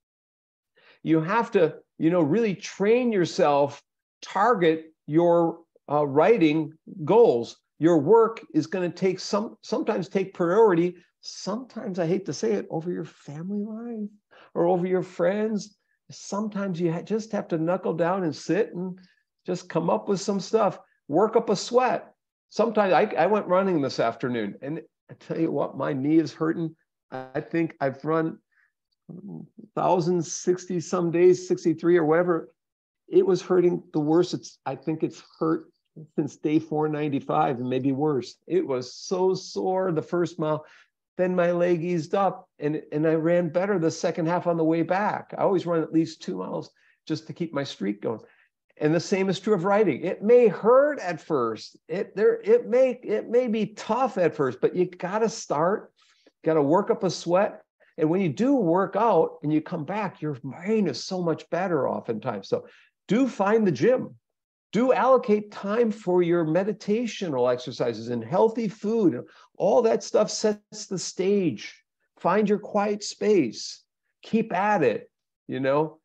You have to, really train yourself, target your writing goals. Your work is going to take sometimes take priority. Sometimes, I hate to say it, over your family life or over your friends. Sometimes you just have to knuckle down and sit and just come up with some stuff, work up a sweat. Sometimes I went running this afternoon, and I tell you what, my knee is hurting. I think I've run 1,060 some days, 63 or whatever. It was hurting the worst. I think it's hurt since day 495 and maybe worse. It was so sore the first mile. Then my leg eased up, and I ran better the second half on the way back. I always run at least 2 miles just to keep my streak going. And the same is true of writing. It may hurt at first. It may be tough at first, but you got to start, got to work up a sweat. And when you do work out and you come back, your brain is so much better oftentimes. So do find the gym. Do allocate time for your meditational exercises and healthy food. All that stuff sets the stage. Find your quiet space. Keep at it, you know.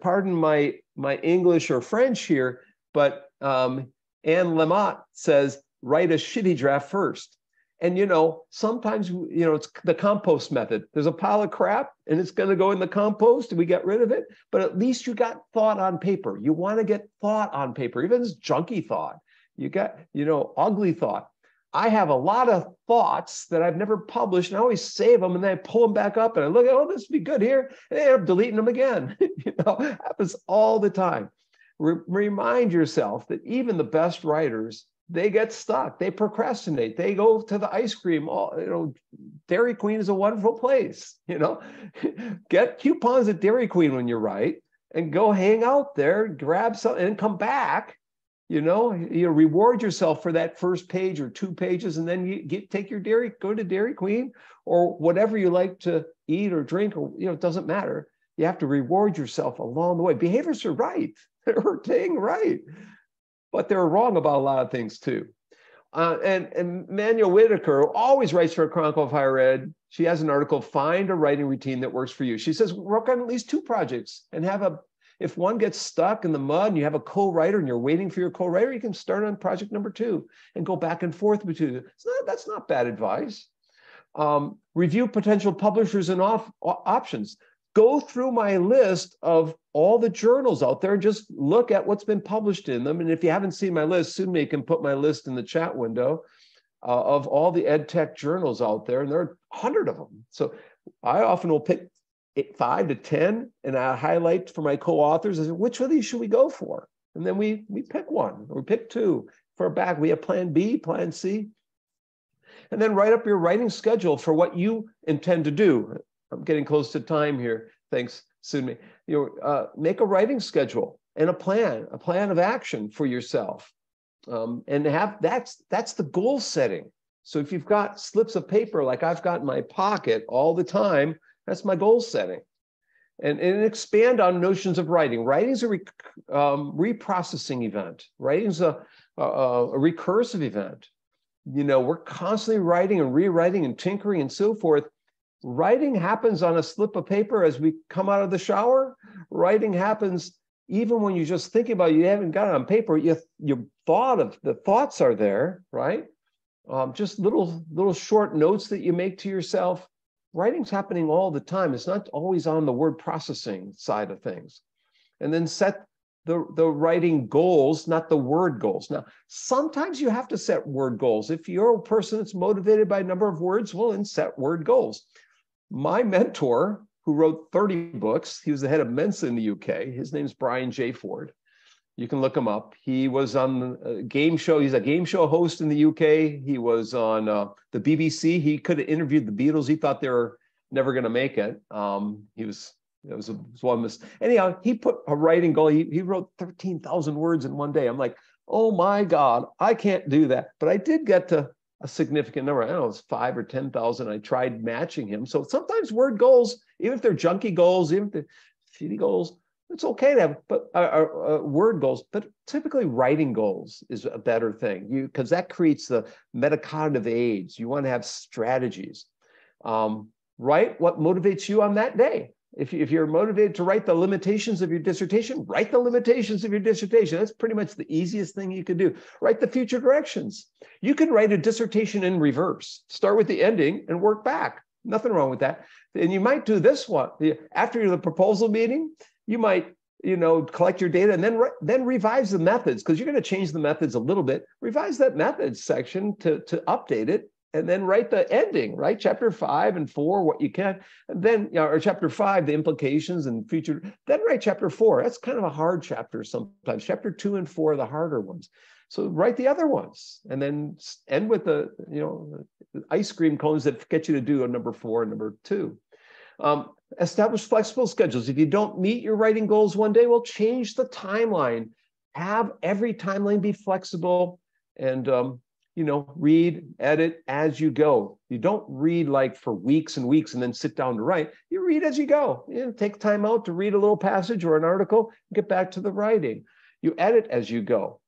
Pardon my English or French here, but Anne Lamott says, write a shitty draft first. And, you know, sometimes, you know, it's the compost method. There's a pile of crap and it's going to go in the compost and we get rid of it. But at least you got thought on paper. You want to get thought on paper, even this junky thought. You got, you know, ugly thought. I have a lot of thoughts that I've never published, and I always save them, and then I pull them back up and I look at, oh, this would be good here, and I end up deleting them again. You know, it happens all the time. Remind yourself that even the best writers, they get stuck, they procrastinate, they go to the ice cream. You know, Dairy Queen is a wonderful place. You know, get coupons at Dairy Queen when you write, and go hang out there, grab something, and come back. You know, you reward yourself for that first page or 2 pages, and then you go to Dairy Queen or whatever you like to eat or drink, or, you know, it doesn't matter. You have to reward yourself along the way. Behaviorists are right. They're dang right. But they're wrong about a lot of things too. And Manuel Whitaker always writes for a Chronicle of Higher Ed. She has an article, Find a Writing Routine That Works for You. She says, work on at least 2 projects and if one gets stuck in the mud and you have a co-writer and you're waiting for your co-writer, you can start on project number 2 and go back and forth between. That's not bad advice. Review potential publishers and options. Go through my list of all the journals out there and just look at what's been published in them. And if you haven't seen my list, soon you can put my list in the chat window of all the ed tech journals out there. And there are 100 of them. So I often will pick 5 to 10, and I highlight for my co-authors, I say, which of these should we go for? And then we pick one, or we pick 2. For our back, we have plan B, plan C. And then write up your writing schedule for what you intend to do. I'm getting close to time here. Thanks, Sudmi. Make a writing schedule and a plan of action for yourself. And that's the goal setting. So if you've got slips of paper like I've got in my pocket all the time, that's my goal setting. And expand on notions of writing. Writing is a reprocessing event. Writing is a recursive event. You know, we're constantly writing and rewriting and tinkering and so forth. Writing happens on a slip of paper as we come out of the shower. Writing happens even when you're just thinking about it, you haven't got it on paper. Your thoughts are there, right? Just little short notes that you make to yourself. Writing's happening all the time. It's not always on the word processing side of things. And then set the writing goals, not the word goals. Now, sometimes you have to set word goals. If you're a person that's motivated by a number of words, well, then set word goals. My mentor, who wrote 30 books, he was the head of Mensa in the UK. His name's Brian J. Ford. You can look him up. He was on a game show. He's a game show host in the UK. He was on the BBC. He could have interviewed the Beatles. He thought they were never going to make it. It was one mistake. Anyhow, he put a writing goal. He wrote 13,000 words in one day. I'm like, oh my God, I can't do that. But I did get to a significant number. I don't know, it was 5,000 or 10,000. I tried matching him. So sometimes word goals, even if they're junky goals, even if they're shitty goals, it's okay to have word goals, but typically writing goals is a better thing because that creates the metacognitive aids. You want to have strategies. Write what motivates you on that day. If you're motivated to write the limitations of your dissertation, write the limitations of your dissertation. That's pretty much the easiest thing you could do. Write the future directions. You could write a dissertation in reverse. Start with the ending and work back. Nothing wrong with that. And you might do this one. After the proposal meeting, you might, collect your data and then revise the methods, because you're going to change the methods a little bit. Revise that methods section to update it. And then write the ending, right? Chapter 5 and 4, what you can. And then, or chapter 5, the implications and future. Then write chapter 4. That's kind of a hard chapter sometimes. Chapter 2 and 4 are the harder ones. So write the other ones. And then end with the ice cream cones that get you to do a number 4 and number 2. Establish flexible schedules. If you don't meet your writing goals one day, well, change the timeline. Have every timeline be flexible and, read, edit as you go. You don't read like for weeks and weeks and then sit down to write. You read as you go. Take time out to read a little passage or an article, get back to the writing. You edit as you go.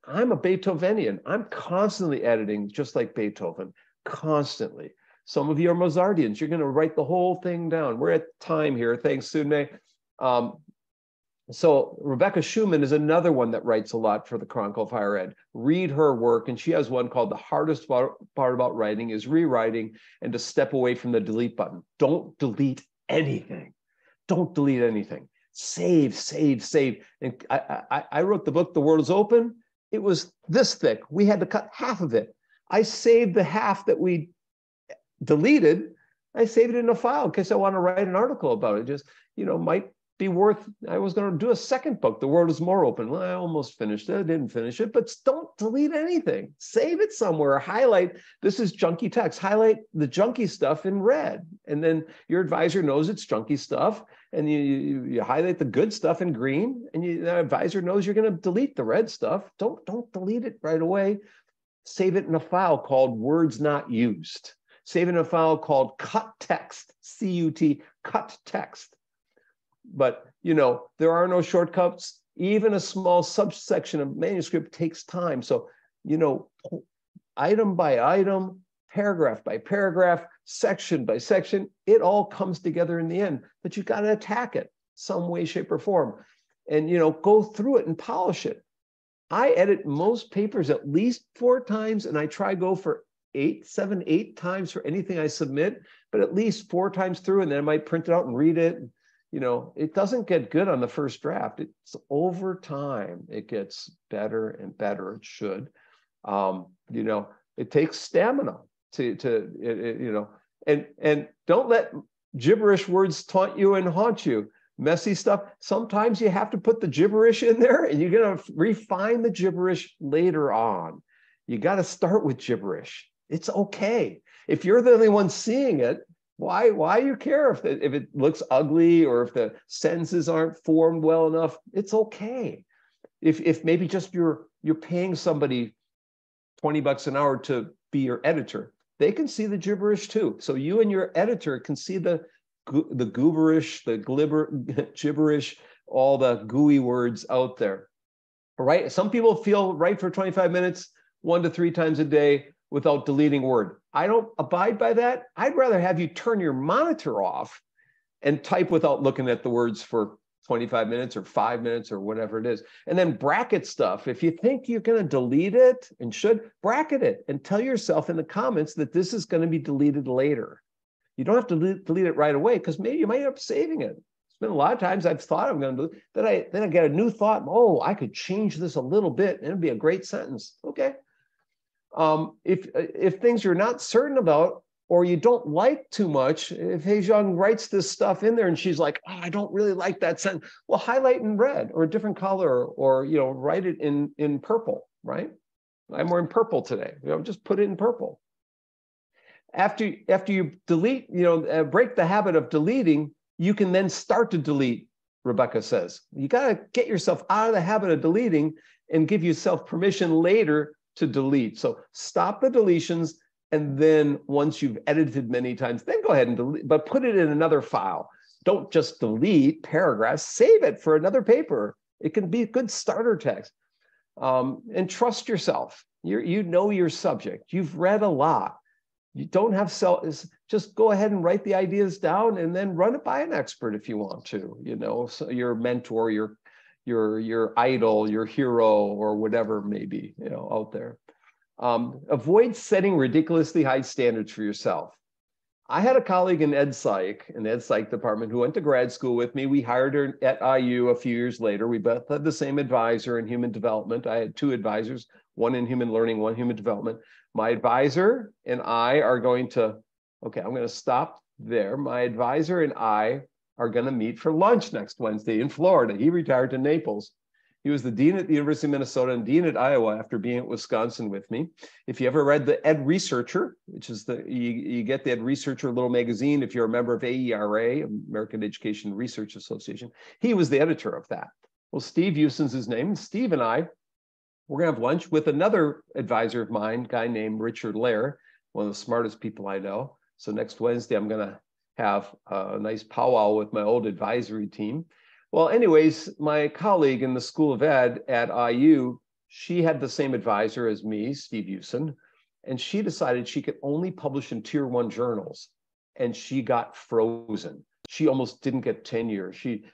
I'm a Beethovenian. I'm constantly editing, just like Beethoven, constantly. Some of you are Mozartians. You're going to write the whole thing down. We're at time here. Thanks, Sudme. So Rebecca Schumann is another one that writes a lot for the Chronicle of Higher Ed. Read her work, and she has one called The Hardest Part About Writing is Rewriting and to Step Away from the Delete button. Don't delete anything. Don't delete anything. Save, save, save. And I wrote the book, The World is Open. It was this thick. We had to cut half of it. I saved the half that we deleted. I saved it in a file in case I want to write an article about it. Just, might be worth, I was going to do a second book, The World is More Open. Well, I almost finished it. I didn't finish it, but don't delete anything. Save it somewhere. Highlight, this is junky text. Highlight the junky stuff in red. And then your advisor knows it's junky stuff. And you highlight the good stuff in green. And the advisor knows you're going to delete the red stuff. Don't delete it right away. Save it in a file called Words Not Used. Save it in a file called Cut Text, C-U-T, Cut Text. But, there are no shortcuts. Even a small subsection of manuscript takes time. So, item by item, paragraph by paragraph, section by section, it all comes together in the end. But you've got to attack it some way, shape, or form. And, go through it and polish it. I edit most papers at least 4 times, and I try go for 7, 8 times for anything I submit, but at least 4 times through, and then I might print it out and read it. It doesn't get good on the first draft. It's over time. It gets better and better. It should. It takes stamina and don't let gibberish words taunt you and haunt you. Messy stuff. Sometimes you have to put the gibberish in there, and you're going to refine the gibberish later on. You got to start with gibberish. It's okay. If you're the only one seeing it, why you care if it looks ugly or if the sentences aren't formed well enough? It's okay. If maybe just you're paying somebody $20 an hour to be your editor, they can see the gibberish too. So you and your editor can see the gooberish, the gibberish, all the gooey words out there. Right? Some people feel write for 25 minutes, 1 to 3 times a day without deleting word. I don't abide by that. I'd rather have you turn your monitor off and type without looking at the words for 25 minutes or 5 minutes or whatever it is. And then bracket stuff. If you think you're going to delete it and should, bracket it and tell yourself in the comments that this is going to be deleted later. You don't have to delete it right away, because maybe you might end up saving it. It's been a lot of times I've thought I'm going to do it. Then I get a new thought. Oh, I could change this a little bit and it'd be a great sentence. Okay. If things you're not certain about or you don't like too much, if Hae-Jung writes this stuff in there and she's like, oh, I don't really like that sentence, well, highlight in red or a different color, or write it in purple, right? I'm wearing purple today. Just put it in purple. After you delete, break the habit of deleting, you can then start to delete, Rebecca says. You got to get yourself out of the habit of deleting and give yourself permission later to delete. So stop the deletions, and then once you've edited many times, then go ahead and delete, but put it in another file. Don't just delete paragraphs, save it for another paper. It can be good starter text. And trust yourself. You know your subject. You've read a lot. You don't have just go ahead and write the ideas down and then run it by an expert if you want to, you know, so your mentor, your idol, your hero, or whatever may be, you know, out there. Avoid setting ridiculously high standards for yourself. I had a colleague in the ed psych department who went to grad school with me. We hired her at IU a few years later. We both had the same advisor in human development. I had two advisors, one in human learning, one human development. My advisor and I are going to, okay, I'm going to stop there. My advisor and I are going to meet for lunch next Wednesday in Florida. He retired to Naples. He was the dean at the University of Minnesota and dean at Iowa after being at Wisconsin with me. If you ever read the Ed Researcher, which is you get the Ed Researcher little magazine if you're a member of AERA, American Education Research Association, he was the editor of that. Well, Steve Houston's his name. Steve and I, we're going to have lunch with another advisor of mine, a guy named Richard Lair, one of the smartest people I know. So next Wednesday, I'm going to have a nice powwow with my old advisory team. Well, anyways, my colleague in the School of Ed at IU, she had the same advisor as me, Steve Houston, and she decided she could only publish in Tier 1 journals, and she got frozen. She almost didn't get tenure. She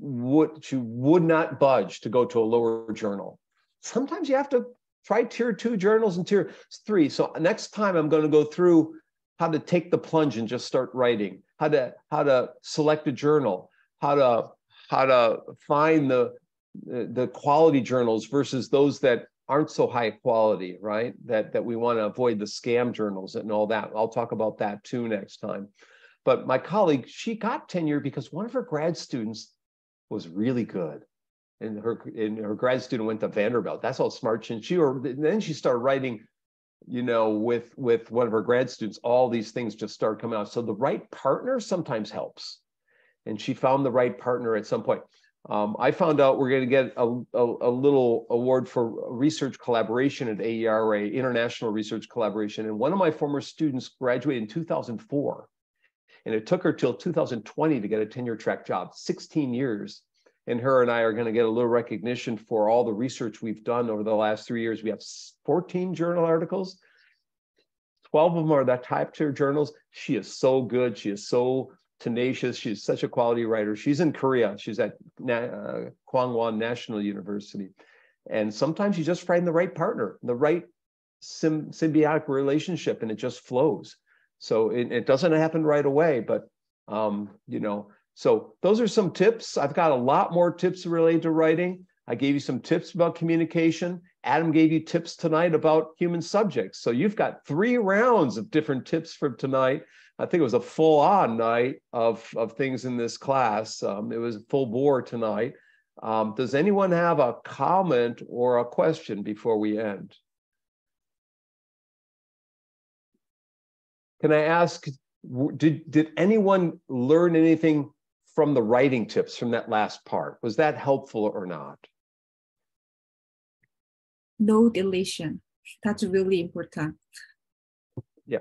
would not budge to go to a lower journal. Sometimes you have to try Tier 2 journals and Tier 3. So next time I'm going to go through how to take the plunge and just start writing, how to select a journal, how to find the quality journals versus those that aren't so high quality, right? That we want to avoid the scam journals and all that. I'll talk about that too next time. But my colleague, she got tenure because one of her grad students was really good. And her grad student went to Vanderbilt. That's how smart she, then she started writing, you know, with one of her grad students, all these things just started coming out. So the right partner sometimes helps. And she found the right partner at some point. I found out we're going to get a little award for research collaboration at AERA, International Research Collaboration. And one of my former students graduated in 2004. And it took her till 2020 to get a tenure track job, 16 years. And her and I are going to get a little recognition for all the research we've done over the last 3 years. We have 14 journal articles. 12 of them are that type tier journals. She is so good. She is so tenacious. She's such a quality writer. She's in Korea. She's at Kwangwon National University. And sometimes you just find the right partner, the right symbiotic relationship, and it just flows. So it doesn't happen right away, but you know, so those are some tips. I've got a lot more tips related to writing. I gave you some tips about communication. Adam gave you tips tonight about human subjects. So you've got 3 rounds of different tips for tonight. I think it was a full-on night of things in this class. It was full bore tonight. Does anyone have a comment or a question before we end? Can I ask, did anyone learn anything from the writing tips from that last part? Was that helpful or not? No deletion. That's really important. Yeah.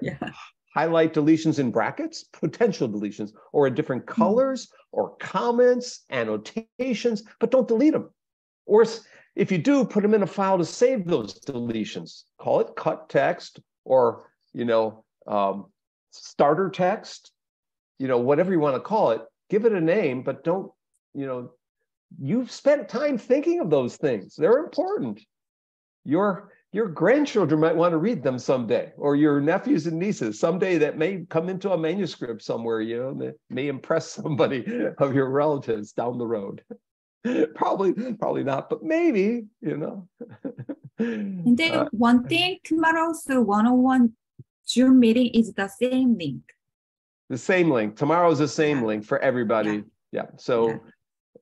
Highlight deletions in brackets, potential deletions, or in different colors, or comments, annotations, but don't delete them. Or if you do, put them in a file to save those deletions. Call it cut text, or, you know, starter text, you know, whatever you want to call it. Give it a name, but don't, you know, you've spent time thinking of those things. They're important. Your grandchildren might want to read them someday, or your nephews and nieces someday. That may come into a manuscript somewhere, you know, that may impress somebody of your relatives down the road. Probably not, but maybe, you know. And then one thing, tomorrow's 101 Zoom meeting is the same link. The same link. Tomorrow's the same link for everybody. Yeah. So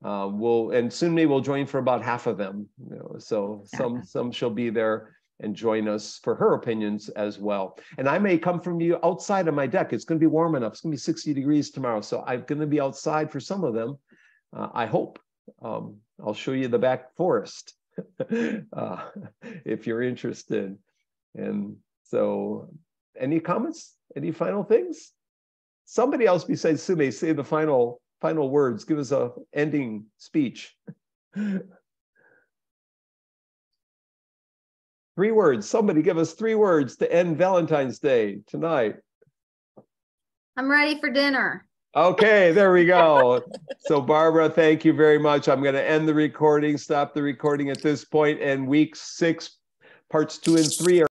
and soon maybe we'll join for about half of them. You know, so some she'll be there and join us for her opinions as well. And I may come from you outside of my deck. It's going to be warm enough. It's going to be 60 degrees tomorrow. So I'm going to be outside for some of them. I hope. I'll show you the back forest if you're interested. And so any comments? Any final things? Somebody else besides Sume, say the final words. Give us a ending speech. 3 words. Somebody give us 3 words to end Valentine's Day tonight. I'm ready for dinner. Okay, there we go. So Barbara, thank you very much. I'm going to end the recording, stop the recording at this point, and week 6, parts 2 and 3 are